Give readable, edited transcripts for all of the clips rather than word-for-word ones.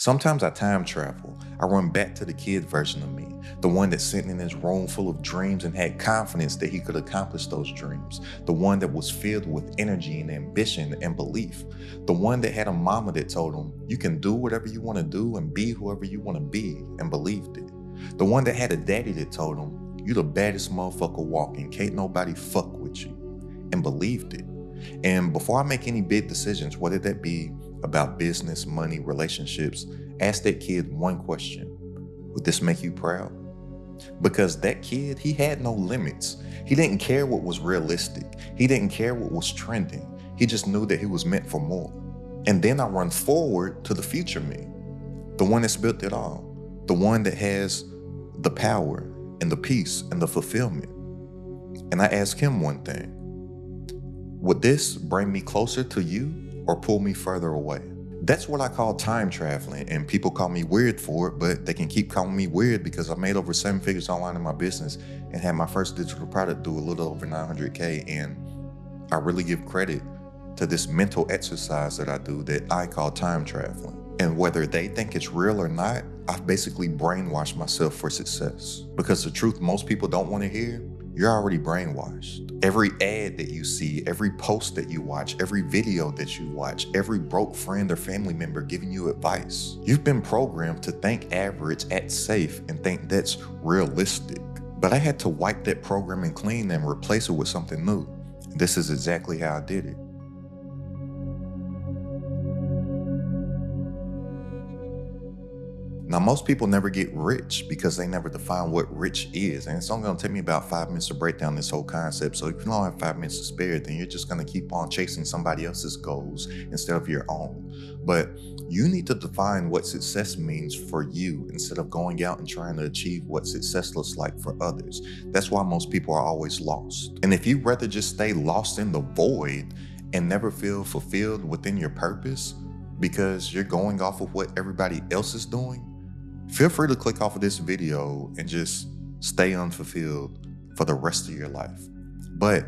Sometimes I time travel. I run back to the kid version of me, the one that's sitting in his room full of dreams and had confidence that he could accomplish those dreams, the one that was filled with energy and ambition and belief, the one that had a mama that told him, you can do whatever you want to do and be whoever you want to be, and believed it, the one that had a daddy that told him, you the baddest motherfucker walking, can't nobody fuck with you, and believed it. And before I make any big decisions, whether that be about business, money, relationships, ask that kid one question. Would this make you proud? Because that kid, he had no limits. He didn't care what was realistic. He didn't care what was trending. He just knew that he was meant for more. And then I run forward to the future me, the one that's built it all, the one that has the power and the peace and the fulfillment. And I ask him one thing. Would this bring me closer to you or pull me further away? That's what I call time traveling, and people call me weird for it, but they can keep calling me weird because I made over 7 figures online in my business and had my first digital product do a little over 900K. And I really give credit to this mental exercise that I do that I call time traveling. And whether they think it's real or not, I've basically brainwashed myself for success. Because the truth most people don't want to hear, you're already brainwashed. Every ad that you see, every post that you watch, every video that you watch, every broke friend or family member giving you advice, you've been programmed to think average, act safe, and think that's realistic. But I had to wipe that programming clean and replace it with something new. This is exactly how I did it. Now, most people never get rich because they never define what rich is. And it's only gonna take me about 5 minutes to break down this whole concept. So if you don't have 5 minutes to spare, then you're just gonna keep on chasing somebody else's goals instead of your own. But you need to define what success means for you instead of going out and trying to achieve what success looks like for others. That's why most people are always lost. And if you'd rather just stay lost in the void and never feel fulfilled within your purpose because you're going off of what everybody else is doing, feel free to click off of this video and just stay unfulfilled for the rest of your life. But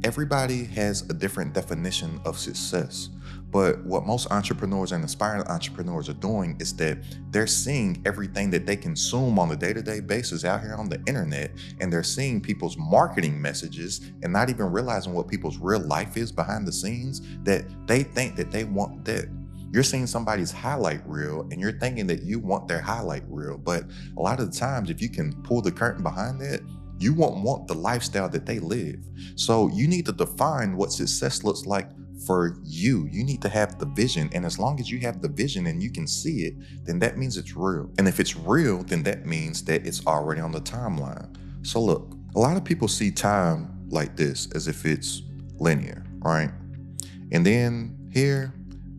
everybody has a different definition of success. But what most entrepreneurs and aspiring entrepreneurs are doing is that they're seeing everything that they consume on a day-to-day basis out here on the internet, and they're seeing people's marketing messages and not even realizing what people's real life is behind the scenes, that they think that they want that. You're seeing somebody's highlight reel and you're thinking that you want their highlight reel. But a lot of the times, if you can pull the curtain behind that, you won't want the lifestyle that they live. So you need to define what success looks like for you. You need to have the vision. And as long as you have the vision and you can see it, then that means it's real. And if it's real, then that means that it's already on the timeline. So look, a lot of people see time like this, as if it's linear, right? And then here,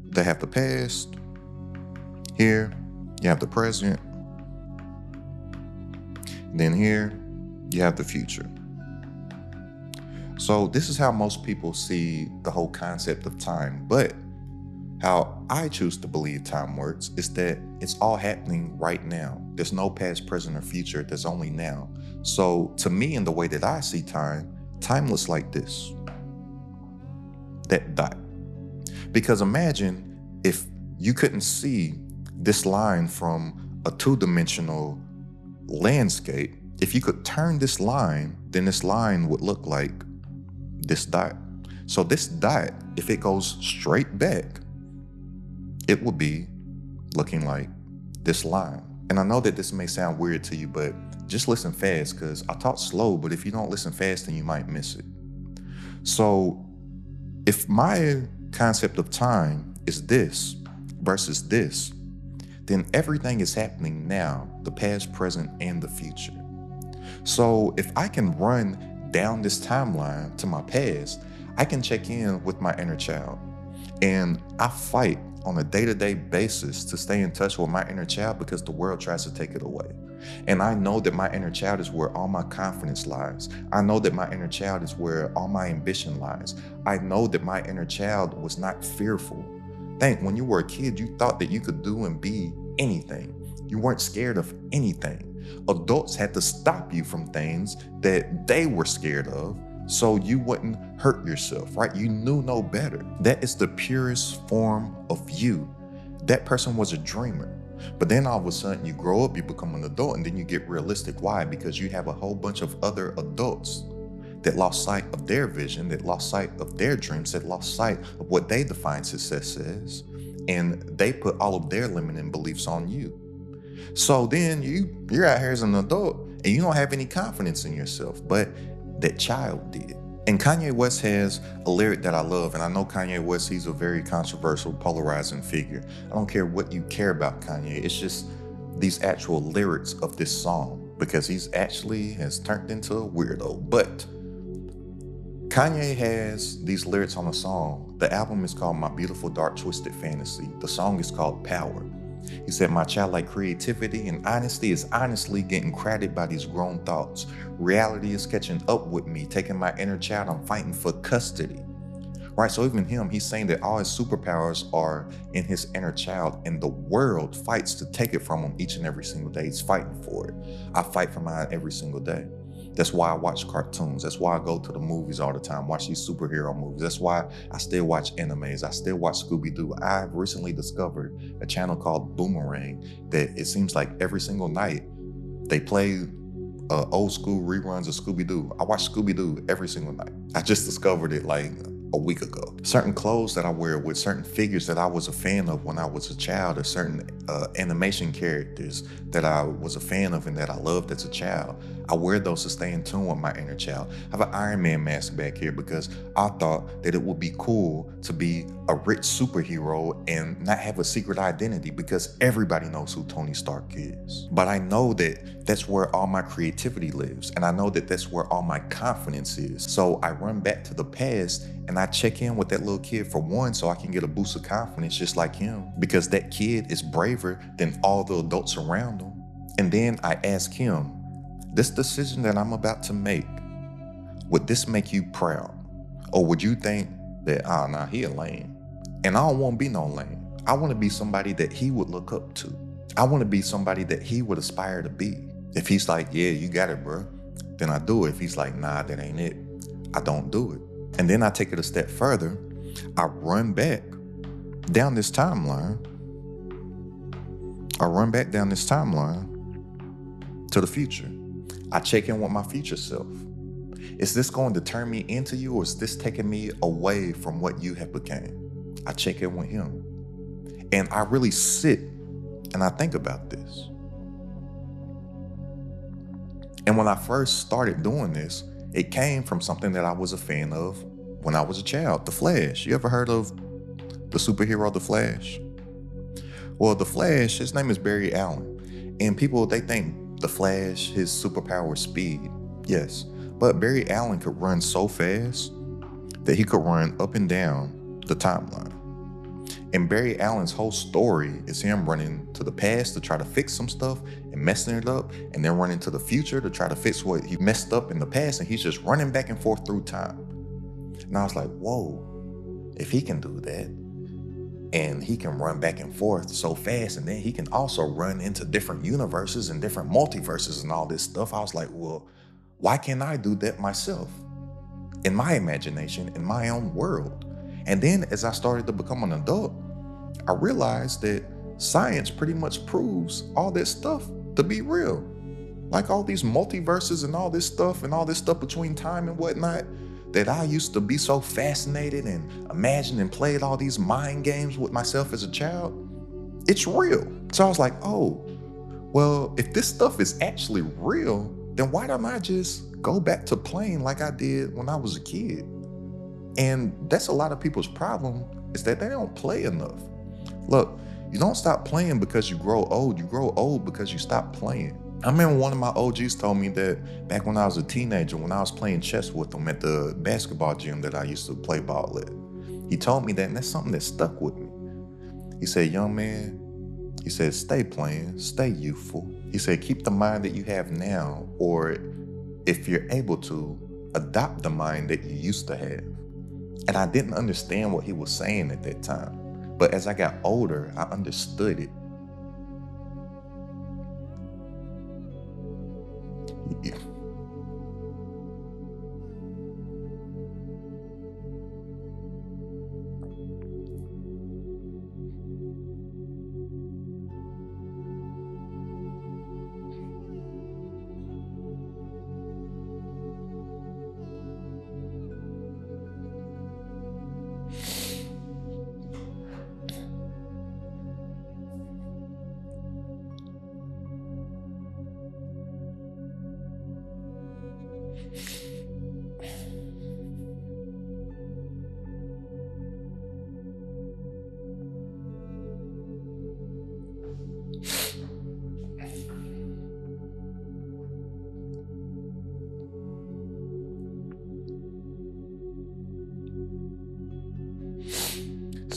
they have the past. Here, you have the present. And then here, you have the future. So this is how most people see the whole concept of time. But how I choose to believe time works is that it's all happening right now. There's no past, present, or future. There's only now. So to me, in the way that I see time, time looks like this. That dot. Because imagine if you couldn't see this line from a two-dimensional landscape. If you could turn this line, then this line would look like this dot. So this dot, if it goes straight back, it will be looking like this line. And I know that this may sound weird to you, but just listen fast, because I talk slow, but if you don't listen fast, then you might miss it. So if my concept of time is this versus this, then everything is happening now, the past, present, and the future. So if I can run down this timeline to my past, I can check in with my inner child. And I fight on a day-to-day basis to stay in touch with my inner child because the world tries to take it away. And I know that my inner child is where all my confidence lies. I know that my inner child is where all my ambition lies. I know that my inner child was not fearful. Think, when you were a kid, you thought that you could do and be anything. You weren't scared of anything. Adults had to stop you from things that they were scared of so you wouldn't hurt yourself, right? You knew no better. That is the purest form of you. That person was a dreamer. But then all of a sudden you grow up, you become an adult, and then you get realistic. Why? Because you have a whole bunch of other adults that lost sight of their vision, that lost sight of their dreams, that lost sight of what they define success as. And they put all of their limiting beliefs on you. So then you're out here as an adult and you don't have any confidence in yourself, but that child did. And Kanye West has a lyric that I love, and I know Kanye West, he's a very controversial, polarizing figure. I don't care what you care about Kanye, it's just these actual lyrics of this song, because he's actually has turned into a weirdo. But Kanye has these lyrics on a song. The album is called My Beautiful Dark Twisted Fantasy. The song is called Power. He said, my childlike creativity and honesty is honestly getting crowded by these grown thoughts. Reality is catching up with me, taking my inner child, I'm fighting for custody. Right, so even him, he's saying that all his superpowers are in his inner child, and the world fights to take it from him each and every single day. He's fighting for it. I fight for mine every single day. That's why I watch cartoons. That's why I go to the movies all the time, watch these superhero movies. That's why I still watch animes. I still watch Scooby-Doo. I've recently discovered a channel called Boomerang that it seems like every single night they play old school reruns of Scooby-Doo. I watch Scooby-Doo every single night. I just discovered it like a week ago. Certain clothes that I wear with certain figures that I was a fan of when I was a child, or certain animation characters that I was a fan of and that I loved as a child, I wear those to stay in tune with my inner child. I have an Iron Man mask back here because I thought that it would be cool to be a rich superhero and not have a secret identity, because everybody knows who Tony Stark is. But I know that that's where all my creativity lives, and I know that that's where all my confidence is. So I run back to the past and I check in with that little kid, for one, so I can get a boost of confidence just like him, because that kid is braver than all the adults around him. And then I ask him, this decision that I'm about to make, would this make you proud? Or would you think that, nah, he a lame? And I don't want to be no lame. I want to be somebody that he would look up to. I want to be somebody that he would aspire to be. If he's like, yeah, you got it, bro, then I do it. If he's like, nah, that ain't it, I don't do it. And then I take it a step further. I run back down this timeline. To the future. I check in with my future self. Is this going to turn me into you, or is this taking me away from what you have become? I check in with him. And I really sit and I think about this. And when I first started doing this, it came from something that I was a fan of when I was a child, The Flash. You ever heard of the superhero The Flash? Well, The Flash, his name is Barry Allen. And people, they think The Flash, his superpower is speed. Yes, but Barry Allen could run so fast that he could run up and down the timeline. And Barry Allen's whole story is him running to the past to try to fix some stuff and messing it up, and then running to the future to try to fix what he messed up in the past, and he's just running back and forth through time. And I was like, whoa, if he can do that, and he can run back and forth so fast, and then he can also run into different universes and different multiverses and all this stuff, I was like, well, why can't I do that myself? In my imagination, in my own world. And then as I started to become an adult, I realized that science pretty much proves all that stuff to be real. Like all these multiverses and all this stuff between time and whatnot, that I used to be so fascinated and imagine and played all these mind games with myself as a child, it's real. So I was like, oh, well, if this stuff is actually real, then why don't I just go back to playing like I did when I was a kid? And that's a lot of people's problem, is that they don't play enough. Look, you don't stop playing because you grow old. You grow old because you stop playing. I remember one of my OGs told me that back when I was a teenager, when I was playing chess with them at the basketball gym that I used to play ball at. He told me that, and that's something that stuck with me. He said, young man, he said, stay playing, stay youthful. He said, keep the mind that you have now, or if you're able to, adopt the mind that you used to have. And I didn't understand what he was saying at that time. But as I got older, I understood it. Yeah.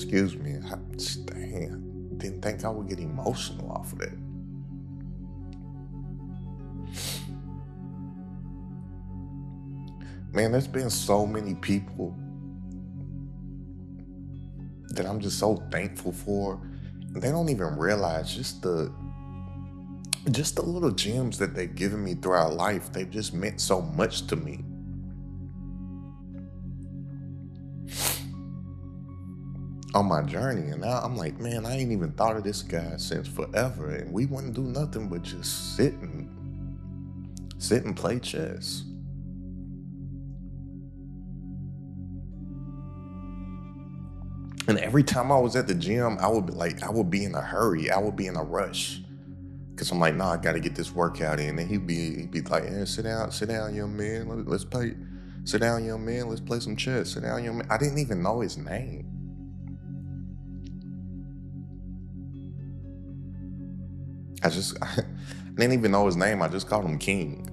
Excuse me. Dang, didn't think I would get emotional off of that. Man, there's been so many people that I'm just so thankful for. And they don't even realize just the little gems that they've given me throughout life. They've just meant so much to me. On my journey, and now I'm like, man, I ain't even thought of this guy since forever, and we wouldn't do nothing but just sit and play chess. And every time I was at the gym, I would be in a hurry, I would be in a rush, because I'm like, nah, I got to get this workout in. And he'd be like, hey, sit down, young man, let's play. Sit down, young man, let's play some chess. Sit down, young man. I didn't even know his name. I didn't even know his name. I just called him King.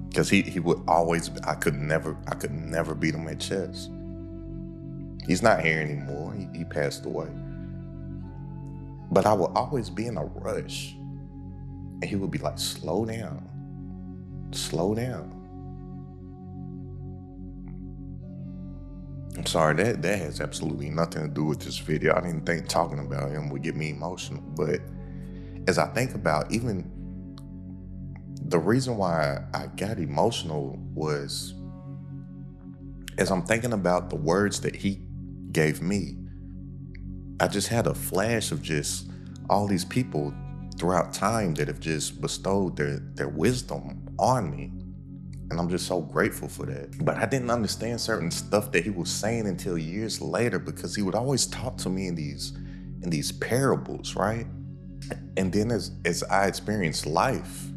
Because he would always, I could never beat him at chess. He's not here anymore. He passed away. But I would always be in a rush. And he would be like, slow down. Slow down. I'm sorry, that has absolutely nothing to do with this video. I didn't think talking about him would get me emotional. But as I think about even the reason why I got emotional was as I'm thinking about the words that he gave me, I just had a flash of just all these people throughout time that have just bestowed their wisdom on me. And I'm just so grateful for that. But I didn't understand certain stuff that he was saying until years later, because he would always talk to me in these parables, right? And then as I experienced life,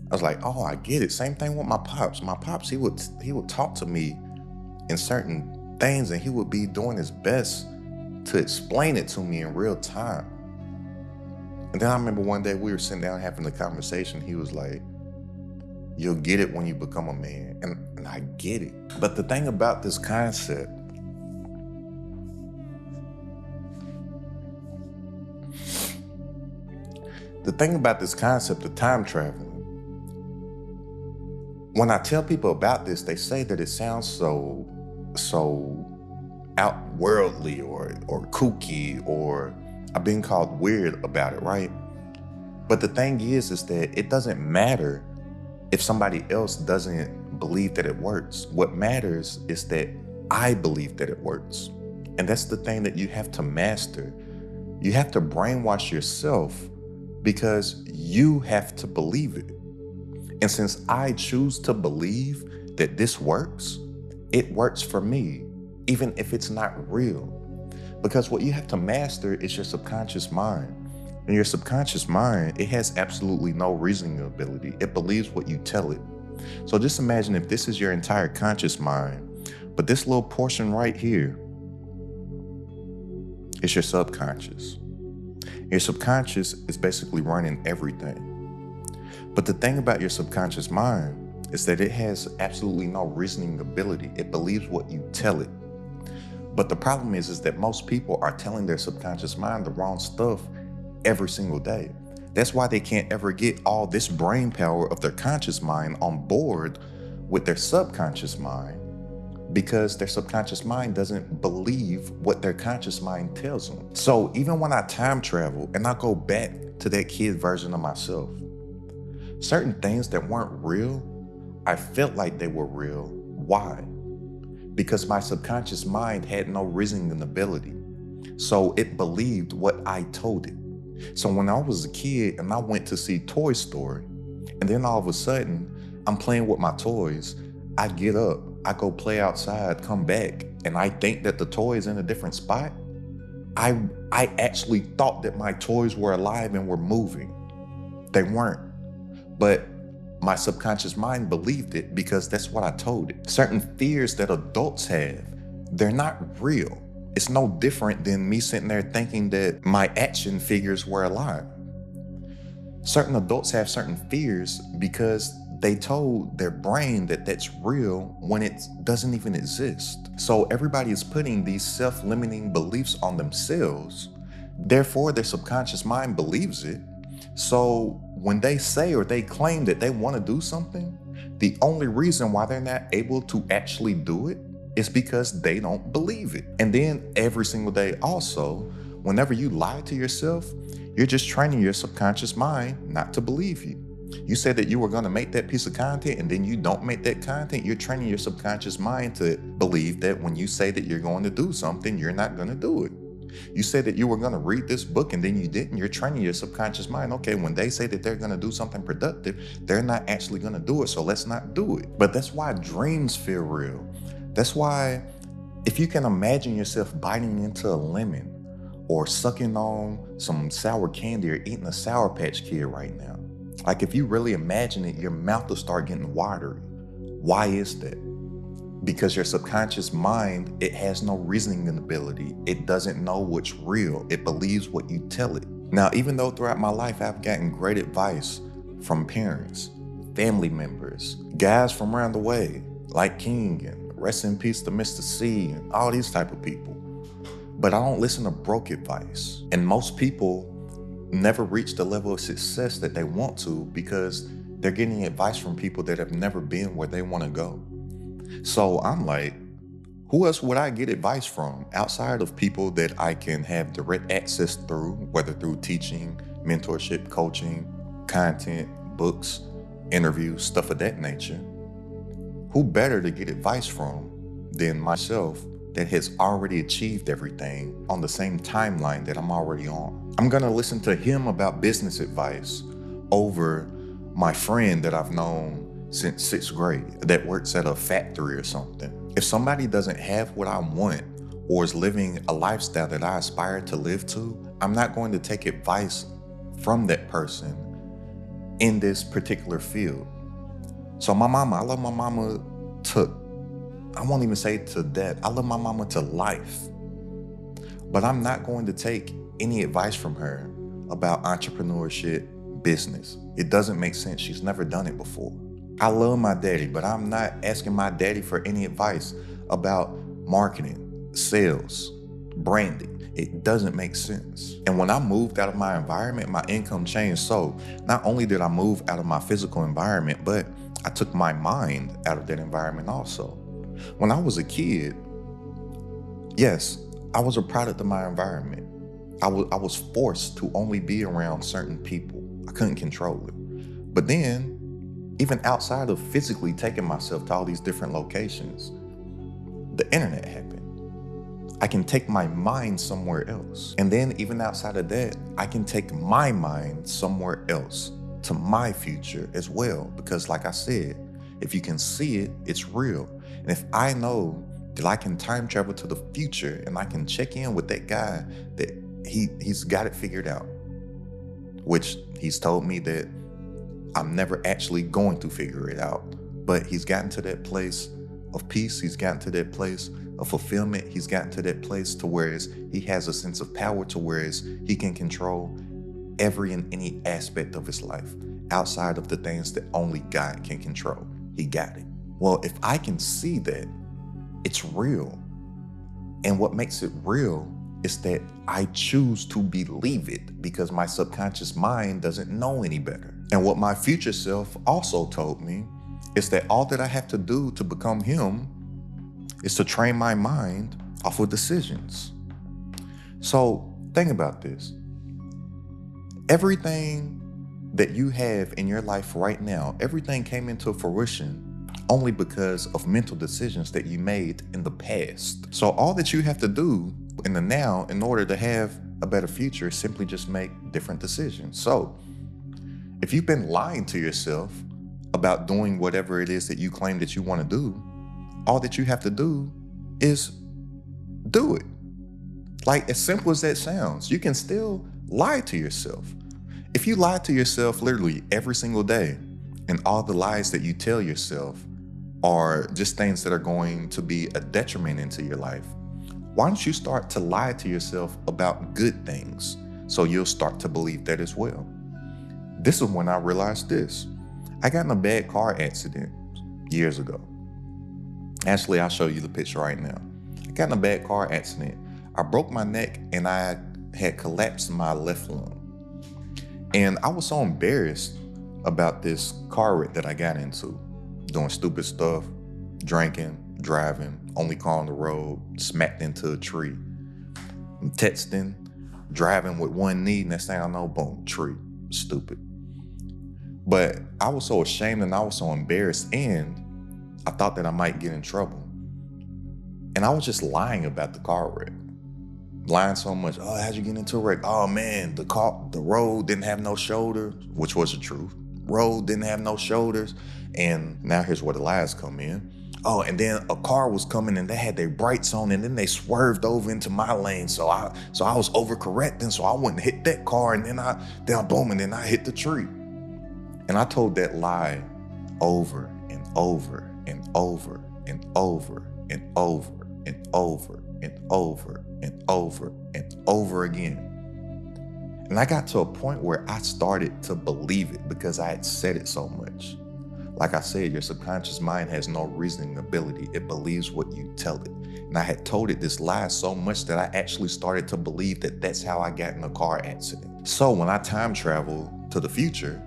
I was like, oh, I get it. Same thing with my pops. My pops, he would talk to me in certain things, and he would be doing his best to explain it to me in real time. And then I remember one day we were sitting down having a conversation. He was like, you'll get it when you become a man. And I get it. But the thing about this concept, of time traveling, when I tell people about this, they say that it sounds so outworldly or kooky, or I've been called weird about it, right? But the thing is that it doesn't matter if somebody else doesn't believe that it works. What matters is that I believe that it works. And that's the thing that you have to master. You have to brainwash yourself, because you have to believe it. And since I choose to believe that this works, it works for me, even if it's not real. Because what you have to master is your subconscious mind. And your subconscious mind, it has absolutely no reasoning ability. It believes what you tell it. So just imagine if this is your entire conscious mind, but this little portion right here is your subconscious. Your subconscious is basically running everything. But the thing about your subconscious mind is that it has absolutely no reasoning ability. It believes what you tell it. But the problem is that most people are telling their subconscious mind the wrong stuff every single day. That's why they can't ever get all this brain power of their conscious mind on board with their subconscious mind, because their subconscious mind doesn't believe what their conscious mind tells them. So even when I time travel and I go back to that kid version of myself, certain things that weren't real, I felt like they were real. Why? Because my subconscious mind had no reasoning ability. So it believed what I told it. So when I was a kid and I went to see Toy Story, and then all of a sudden I'm playing with my toys, I get up, I go play outside, come back, and I think that the toy is in a different spot. I actually thought that my toys were alive and were moving. They weren't. But my subconscious mind believed it because that's what I told it. Certain fears that adults have, they're not real. It's no different than me sitting there thinking that my action figures were alive. Certain adults have certain fears because They told their brain that that's real when it doesn't even exist. So everybody is putting these self-limiting beliefs on themselves. Therefore, their subconscious mind believes it. So when they say or they claim that they want to do something, the only reason why they're not able to actually do it is because they don't believe it. And then every single day also, whenever you lie to yourself, you're just training your subconscious mind not to believe you. You said that you were going to make that piece of content and then you don't make that content. You're training your subconscious mind to believe that when you say that you're going to do something, you're not going to do it. You said that you were going to read this book and then you didn't. You're training your subconscious mind. Okay, when they say that they're going to do something productive, they're not actually going to do it. So let's not do it. But that's why dreams feel real. That's why if you can imagine yourself biting into a lemon or sucking on some sour candy or eating a Sour Patch Kid right now, like if you really imagine it, your mouth will start getting watery. Why is that? Because your subconscious mind, it has no reasoning ability. It doesn't know what's real. It believes what you tell it. Now, even though throughout my life I've gotten great advice from parents, family members, guys from around the way, like King and rest in peace to Mr. C and all these type of people, but I don't listen to broke advice. And most people never reach the level of success that they want to because they're getting advice from people that have never been where they want to go. So I'm like, who else would I get advice from outside of people that I can have direct access through, whether through teaching, mentorship, coaching, content, books, interviews, stuff of that nature? Who better to get advice from than myself that has already achieved everything on the same timeline that I'm already on? I'm gonna listen to him about business advice over my friend that I've known since 6th grade that works at a factory or something. If somebody doesn't have what I want or is living a lifestyle that I aspire to live to, I'm not going to take advice from that person in this particular field. So my mama, I love my mama to, I won't even say to death, I love my mama to life. But I'm not going to take any advice from her about entrepreneurship, business. It doesn't make sense. She's never done it before. I love my daddy, but I'm not asking my daddy for any advice about marketing, sales, branding. It doesn't make sense. And when I moved out of my environment, my income changed. So not only did I move out of my physical environment, but I took my mind out of that environment also. When I was a kid, yes, I was a product of my environment. I was forced to only be around certain people. I couldn't control it. But then, even outside of physically taking myself to all these different locations, the internet happened. I can take my mind somewhere else. And then even outside of that, I can take my mind somewhere else to my future as well. Because like I said, if you can see it, it's real. And if I know that I can time travel to the future and I can check in with that guy that he's got it figured out, which he's told me that I'm never actually going to figure it out, but he's gotten to that place of peace. He's gotten to that place of fulfillment. He's gotten to that place to whereas he has a sense of power to whereas he can control every and any aspect of his life outside of the things that only God can control. He got it. Well, if I can see that, it's real. And what makes it real is that I choose to believe it because my subconscious mind doesn't know any better. And what my future self also told me is that all that I have to do to become him is to train my mind off of decisions. So think about this. Everything that you have in your life right now, everything came into fruition only because of mental decisions that you made in the past. So all that you have to do in the now in order to have a better future is simply just make different decisions. So if you've been lying to yourself about doing whatever it is that you claim that you want to do, all that you have to do is do it. Like, as simple as that sounds, you can still lie to yourself. If you lie to yourself literally every single day, and all the lies that you tell yourself are just things that are going to be a detriment into your life, why don't you start to lie to yourself about good things so you'll start to believe that as well? This is when I realized this. I got in a bad car accident years ago. Actually, I'll show you the picture right now. I got in a bad car accident. I broke my neck and I had collapsed my left lung. And I was so embarrassed about this car wreck that I got into, doing stupid stuff, drinking, driving, only car on the road, smacked into a tree. I'm texting, driving with one knee, next thing I know, boom, tree, stupid. But I was so ashamed and I was so embarrassed, and I thought that I might get in trouble. And I was just lying about the car wreck. Lying so much. Oh, how'd you get into a wreck? Oh man, the road didn't have no shoulders, which was the truth. Road didn't have no shoulders. And now here's where the lies come in. Oh, and then a car was coming and they had their brights on, and then they swerved over into my lane. So I was overcorrecting, so I wouldn't hit that car, and then I boom, and then I hit the tree. And I told that lie over and over and over and over and over and over and over and over and over again. And I got to a point where I started to believe it because I had said it so much. Like I said, your subconscious mind has no reasoning ability. It believes what you tell it. And I had told it this lie so much that I actually started to believe that that's how I got in a car accident. So when I time travel to the future,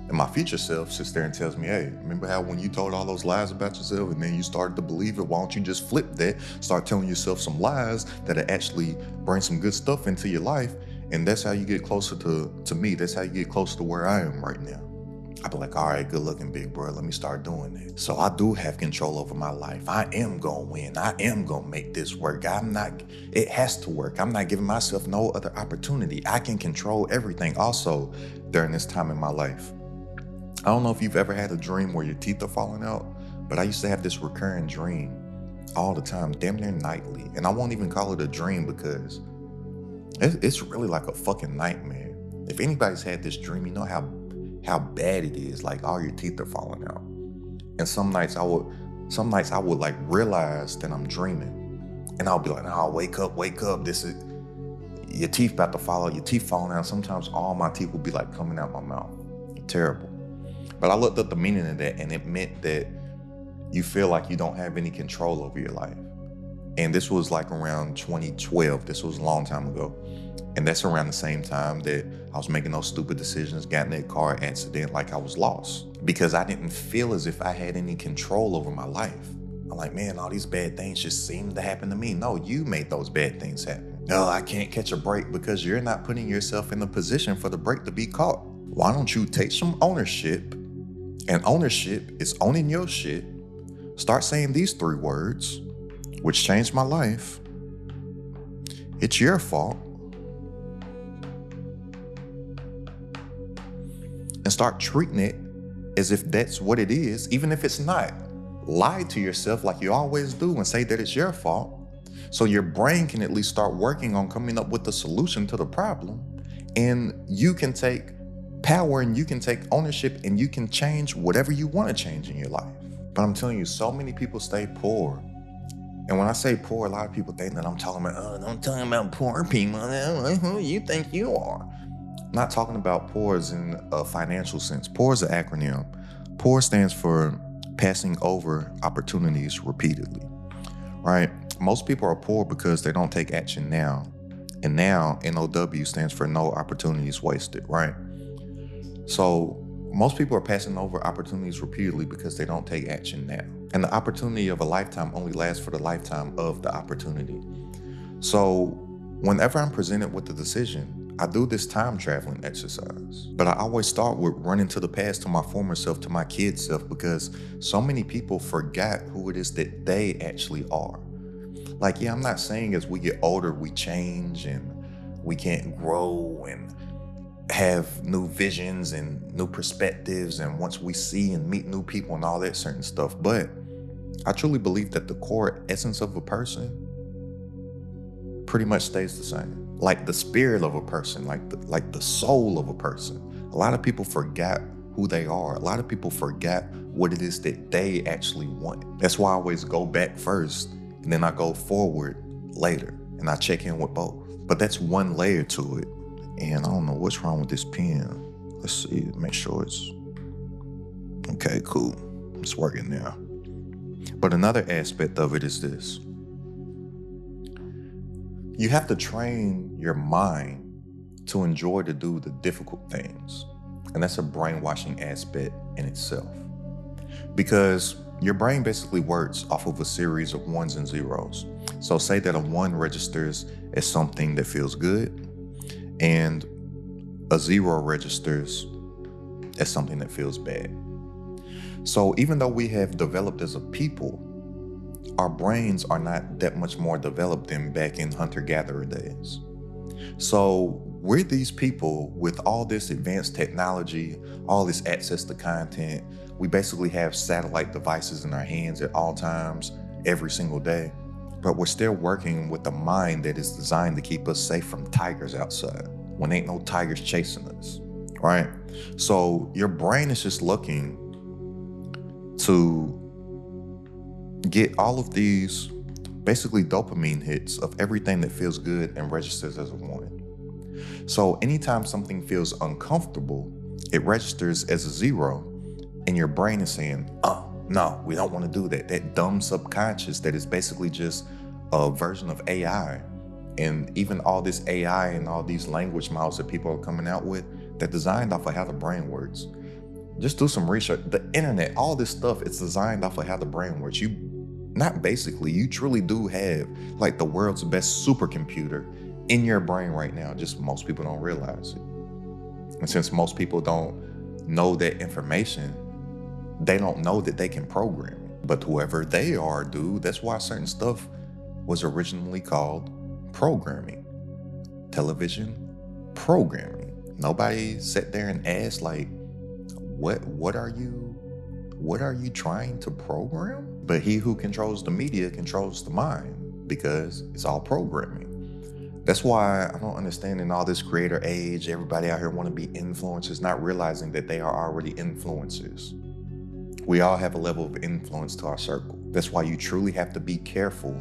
and my future self sits there and tells me, hey, remember how when you told all those lies about yourself and then you started to believe it? Why don't you just flip that, start telling yourself some lies that'll actually bring some good stuff into your life? And that's how you get closer to me. That's how you get closer to where I am right now. I'd be like, all right, good looking, big bro. Let me start doing that. So I do have control over my life. I am going to win. I am going to make this work. It has to work. I'm not giving myself no other opportunity. I can control everything. Also, during this time in my life, I don't know if you've ever had a dream where your teeth are falling out, but I used to have this recurring dream all the time, damn near nightly. And I won't even call it a dream because it's really like a fucking nightmare. If anybody's had this dream, you know how bad it is. Like all your teeth are falling out. And some nights I would like realize that I'm dreaming, and I'll be like, "Oh, wake up! This is your teeth about to fall out. Your teeth falling out." Sometimes all my teeth would be like coming out my mouth. Terrible. But I looked up the meaning of that, and it meant that you feel like you don't have any control over your life. And this was like around 2012. This was a long time ago. And that's around the same time that I was making those stupid decisions, got in that car accident, like I was lost. Because I didn't feel as if I had any control over my life. I'm like, man, all these bad things just seem to happen to me. No, you made those bad things happen. No, I can't catch a break because you're not putting yourself in a position for the break to be caught. Why don't you take some ownership? And ownership is owning your shit. Start saying these 3 words, which changed my life. It's your fault. And start treating it as if that's what it is, even if it's not. Lie to yourself like you always do and say that it's your fault. So your brain can at least start working on coming up with the solution to the problem. And you can take power and you can take ownership and you can change whatever you want to change in your life. But I'm telling you, so many people stay poor. And when I say poor, a lot of people think that I'm talking about poor people. Who you think you are? I'm not talking about poor as in a financial sense. Poor is an acronym. Poor stands for passing over opportunities repeatedly, right? Most people are poor because they don't take action now. And now, NOW stands for no opportunities wasted, right? So most people are passing over opportunities repeatedly because they don't take action now. And the opportunity of a lifetime only lasts for the lifetime of the opportunity. So whenever I'm presented with a decision, I do this time traveling exercise. But I always start with running to the past, to my former self, to my kid self, because so many people forgot who it is that they actually are. Like, yeah, I'm not saying as we get older, we change and we can't grow and have new visions and new perspectives, and once we see and meet new people and all that certain stuff. But I truly believe that the core essence of a person pretty much stays the same. Like the spirit of a person, like the soul of a person. A lot of people forgot who they are. A lot of people forgot what it is that they actually want. That's why I always go back first and then I go forward later, and I check in with both. But that's one layer to it. And I don't know what's wrong with this pen. Let's see, make sure it's Okay, cool. It's working now. But another aspect of it is this. You have to train your mind to enjoy to do the difficult things. And that's a brainwashing aspect in itself. Because your brain basically works off of a series of ones and zeros. So say that a one registers as something that feels good, and a zero registers as something that feels bad. So even though we have developed as a people, our brains are not that much more developed than back in hunter-gatherer days. So we're these people with all this advanced technology, all this access to content. We basically have satellite devices in our hands at all times, every single day. But we're still working with a mind that is designed to keep us safe from tigers outside when ain't no tigers chasing us, right? So your brain is just looking to get all of these basically dopamine hits of everything that feels good and registers as a one. So anytime something feels uncomfortable, it registers as a zero, and your brain is saying, oh, no, we don't want to do that. That dumb subconscious that is basically just a version of AI. And even all this AI and all these language models that people are coming out with, they're designed off of how the brain works. Just do some research. The internet, all this stuff, it's designed off of how the brain works. You truly do have like the world's best supercomputer in your brain right now. Just most people don't realize it. And since most people don't know that information, they don't know that they can program it. But whoever they are, dude, that's why certain stuff was originally called programming. Television programming. Nobody sat there and asked like, what are you trying to program? But he who controls the media controls the mind, because it's all programming. That's why I don't understand in all this creator age, everybody out here want to be influencers, not realizing that they are already influencers. We all have a level of influence to our circle. That's why you truly have to be careful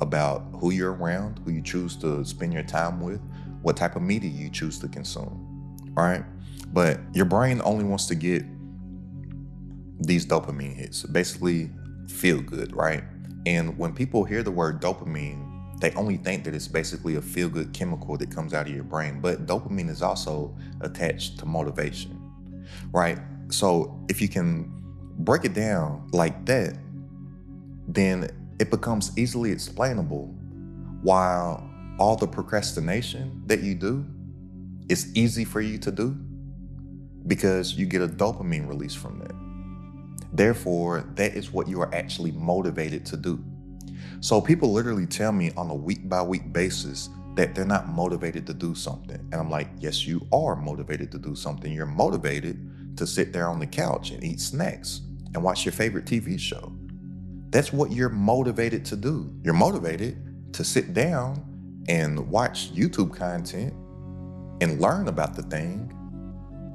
about who you're around, who you choose to spend your time with, what type of media you choose to consume, right? But your brain only wants to get these dopamine hits, basically feel good, right? And when people hear the word dopamine, they only think that it's basically a feel-good chemical that comes out of your brain. But dopamine is also attached to motivation, right? So if you can break it down like that, then it becomes easily explainable why all the procrastination that you do is easy for you to do, because you get a dopamine release from that. Therefore, that is what you are actually motivated to do. So people literally tell me on a week-by-week basis that they're not motivated to do something. And I'm like, yes, you are motivated to do something. You're motivated to sit there on the couch and eat snacks and watch your favorite TV show. That's what you're motivated to do. You're motivated to sit down and watch YouTube content and learn about the thing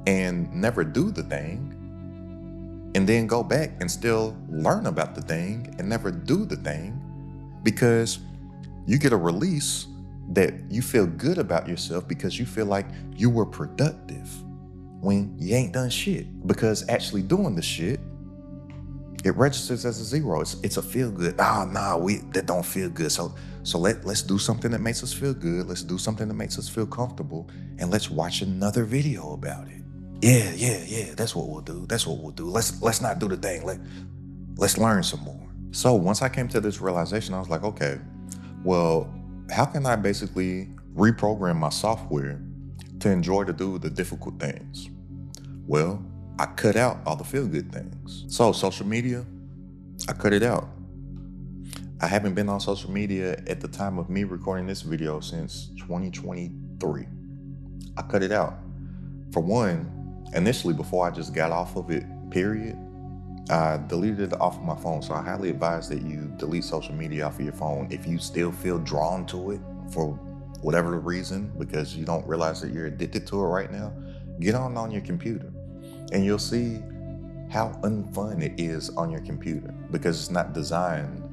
and never do the thing, and then go back and still learn about the thing and never do the thing, because you get a release that you feel good about yourself because you feel like you were productive when you ain't done shit. Because actually doing the shit, it registers as a zero. It's a feel good. That don't feel good. So let's do something that makes us feel good. Let's do something that makes us feel comfortable, and let's watch another video about it. Yeah. That's what we'll do. Let's not do the thing. Let's learn some more. So once I came to this realization, I was like, okay, well, how can I basically reprogram my software to enjoy to do the difficult things? Well, I cut out all the feel-good things. So social media, I cut it out. I haven't been on social media at the time of me recording this video since 2023. I cut it out. For one, initially, before I just got off of it, period, I deleted it off of my phone. So I highly advise that you delete social media off of your phone if you still feel drawn to it for whatever the reason, because you don't realize that you're addicted to it right now. Get on your computer, and you'll see how unfun it is on your computer, because it's not designed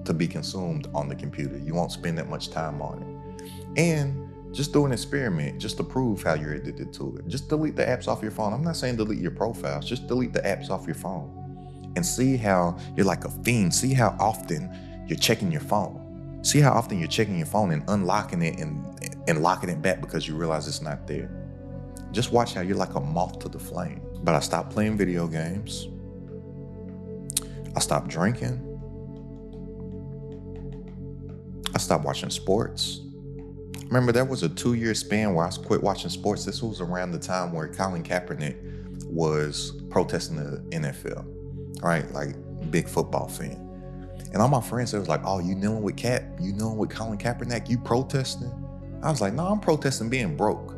to be consumed on the computer. You won't spend that much time on it. And Just do an experiment just to prove how you're addicted to it. Just delete the apps off your phone. I'm not saying delete your profiles, just delete the apps off your phone and see how you're like a fiend. See how often you're checking your phone. See how often you're checking your phone and unlocking it and locking it back because you realize it's not there. Just watch how you're like a moth to the flame. But I stopped playing video games. I stopped drinking. I stopped watching sports. Remember, there was a 2-year span where I quit watching sports. This was around the time where Colin Kaepernick was protesting the NFL, right? Like, big football fan. And all my friends, they was like, oh, you kneeling with Colin Kaepernick? You protesting? I was like, no, I'm protesting being broke.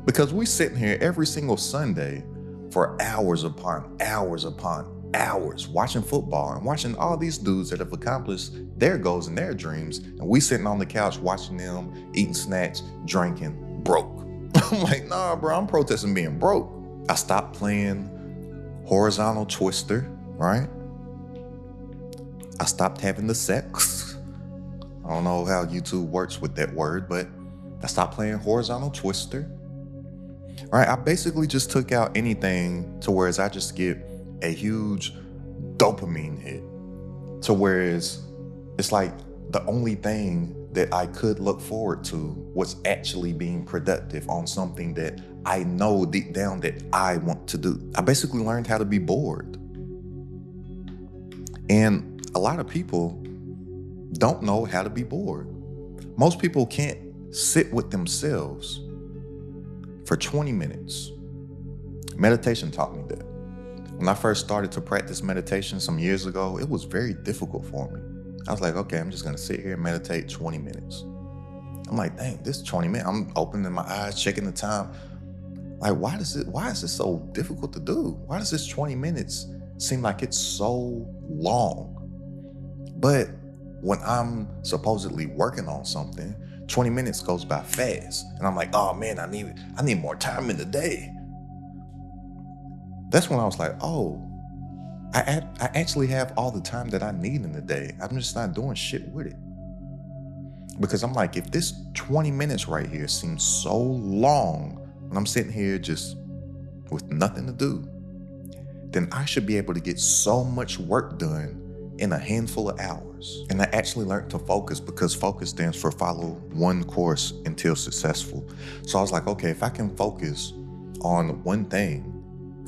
Because we sitting here every single Sunday for hours upon hours watching football and watching all these dudes that have accomplished their goals and their dreams, and we sitting on the couch watching them eating snacks, drinking, broke. I'm like, nah, bro, I'm protesting being broke. I stopped playing horizontal twister, right? I stopped having the sex. I don't know how YouTube works with that word, but I stopped playing horizontal twister. Right, I basically just took out anything to whereas I just get a huge dopamine hit. To whereas it's like the only thing that I could look forward to was actually being productive on something that I know deep down that I want to do. I basically learned how to be bored. And a lot of people don't know how to be bored. Most people can't sit with themselves for 20 minutes. Meditation taught me that. When I first started to practice meditation some years ago, it was very difficult for me. I was like, okay, I'm just gonna sit here and meditate 20 minutes. I'm like, dang, this 20 minutes, I'm opening my eyes, checking the time. Like, why is it so difficult to do? Why does this 20 minutes seem like it's so long? But when I'm supposedly working on something, 20 minutes goes by fast. And I'm like, oh man, I need more time in the day. That's when I was like, oh, I actually have all the time that I need in the day. I'm just not doing shit with it. Because I'm like, if this 20 minutes right here seems so long when I'm sitting here just with nothing to do, then I should be able to get so much work done in a handful of hours. And I actually learned to focus, because focus stands for follow one course until successful. So I was like, okay, if I can focus on one thing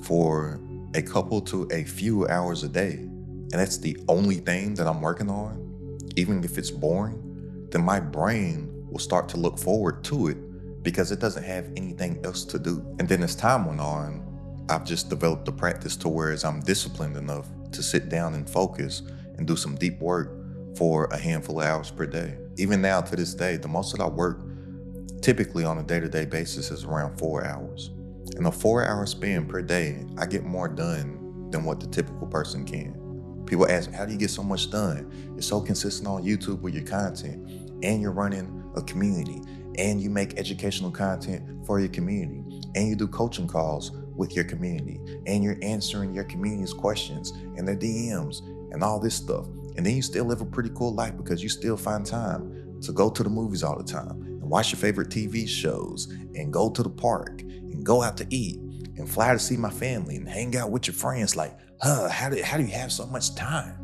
for a couple to a few hours a day, and that's the only thing that I'm working on, even if it's boring, then my brain will start to look forward to it because it doesn't have anything else to do. And then as time went on, I've just developed the practice to where I'm disciplined enough to sit down and focus and do some deep work for a handful of hours per day. Even now to this day, the most that I work typically on a day-to-day basis is around 4 hours. In a 4-hour span per day, I get more done than what the typical person can. People ask, how do you get so much done? You're so consistent on YouTube with your content, and you're running a community, and you make educational content for your community, and you do coaching calls with your community, and you're answering your community's questions and their DMs and all this stuff. And then you still live a pretty cool life because you still find time to go to the movies all the time and watch your favorite TV shows and go to the park and go out to eat and fly to see my family and hang out with your friends. Like, how do you have so much time?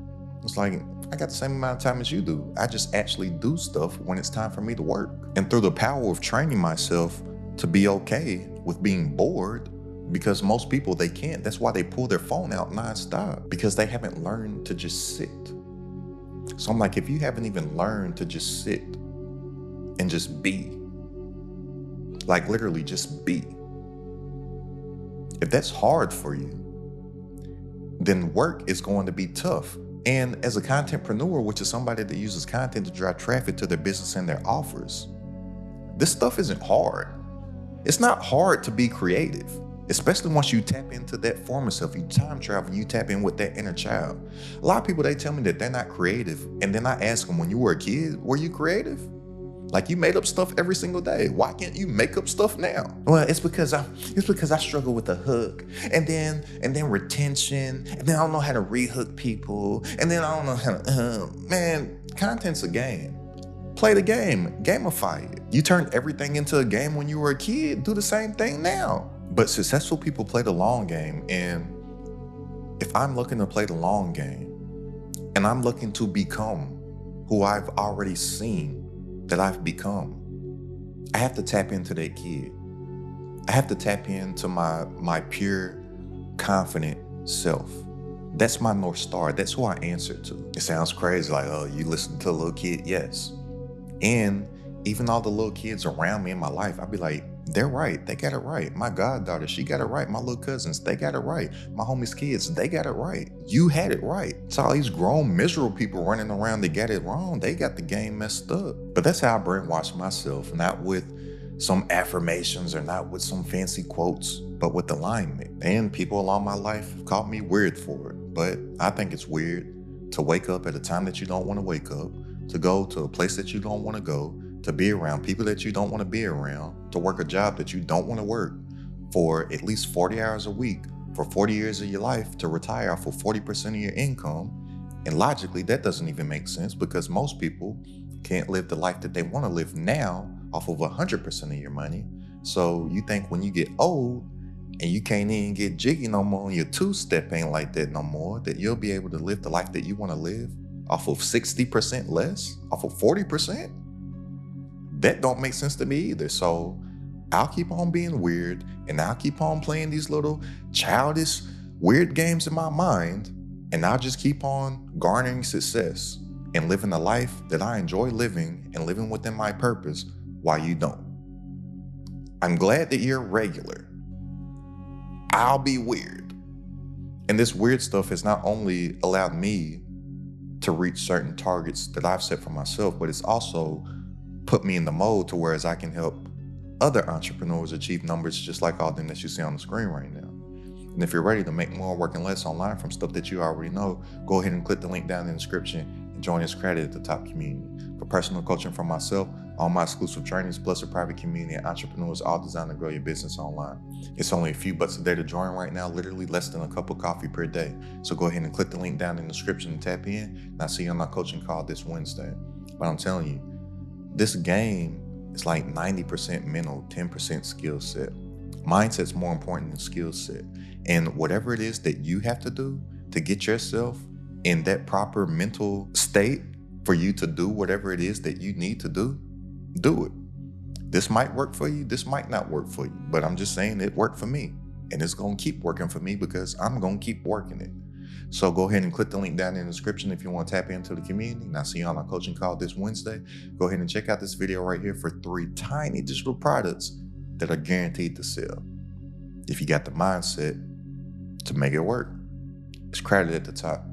It's like, I got the same amount of time as you do. I just actually do stuff when it's time for me to work. And through the power of training myself to be okay with being bored, because most people, they can't. That's why they pull their phone out nonstop, because they haven't learned to just sit. So I'm like, if you haven't even learned to just sit and just be, like literally just be, if that's hard for you, then work is going to be tough. And as a contentpreneur, which is somebody that uses content to drive traffic to their business and their offers, this stuff isn't hard. It's not hard to be creative, especially once you tap into that former self, you time travel, you tap in with that inner child. A lot of people, they tell me that they're not creative. And then I ask them, when you were a kid, were you creative? Like, you made up stuff every single day. Why can't you make up stuff now? Well, it's because I struggle with the hook, and then retention, and then I don't know how to rehook people, and then I don't know how to, man, content's a game. Play the game, gamify it. You turned everything into a game when you were a kid, do the same thing now. But successful people play the long game, and if I'm looking to play the long game, and I'm looking to become who I've already seen that I've become, I have to tap into that kid. I have to tap into my pure, confident self. That's my North Star. That's who I answer to. It sounds crazy, like, oh, you listen to a little kid? Yes. And even all the little kids around me in my life, I'd be like, they're right. They got it right. My goddaughter, she got it right. My little cousins, they got it right. My homies' kids, they got it right. You had it right. It's all these grown, miserable people running around that got it wrong. They got the game messed up. But that's how I brainwash myself, not with some affirmations or not with some fancy quotes, but with alignment. And people along my life have called me weird for it. But I think it's weird to wake up at a time that you don't want to wake up, to go to a place that you don't want to go, to be around people that you don't want to be around, to work a job that you don't want to work for at least 40 hours a week for 40 years of your life, to retire off of 40% of your income. And logically, that doesn't even make sense, because most people can't live the life that they want to live now off of 100% of your money. So you think when you get old and you can't even get jiggy no more, and your two-step ain't like that no more, that you'll be able to live the life that you want to live off of 60% less, off of 40%? That don't make sense to me either. So I'll keep on being weird, and I'll keep on playing these little childish, weird games in my mind, and I'll just keep on garnering success and living the life that I enjoy living and living within my purpose while you don't. I'm glad that you're regular. I'll be weird. And this weird stuff has not only allowed me to reach certain targets that I've set for myself, but it's also put me in the mode to whereas I can help other entrepreneurs achieve numbers just like all them that you see on the screen right now. And if you're ready to make more working less online from stuff that you already know, go ahead and click the link down in the description and join this credit at the top community. For personal coaching from myself, all my exclusive trainings, plus a private community of entrepreneurs, all designed to grow your business online. It's only a few bucks a day to join right now, literally less than a cup of coffee per day. So go ahead and click the link down in the description and tap in. And I'll see you on my coaching call this Wednesday. But I'm telling you, this game is like 90% mental, 10% skill set. Mindset's more important than skill set. And whatever it is that you have to do to get yourself in that proper mental state for you to do whatever it is that you need to do it. This might work for you, this might not work for you, but I'm just saying it worked for me. And it's gonna keep working for me because I'm gonna keep working it. So go ahead and click the link down in the description if you want to tap into the community. And I'll see you on our coaching call this Wednesday. Go ahead and check out this video right here for 3 tiny digital products that are guaranteed to sell. If you got the mindset to make it work, it's credited at the top.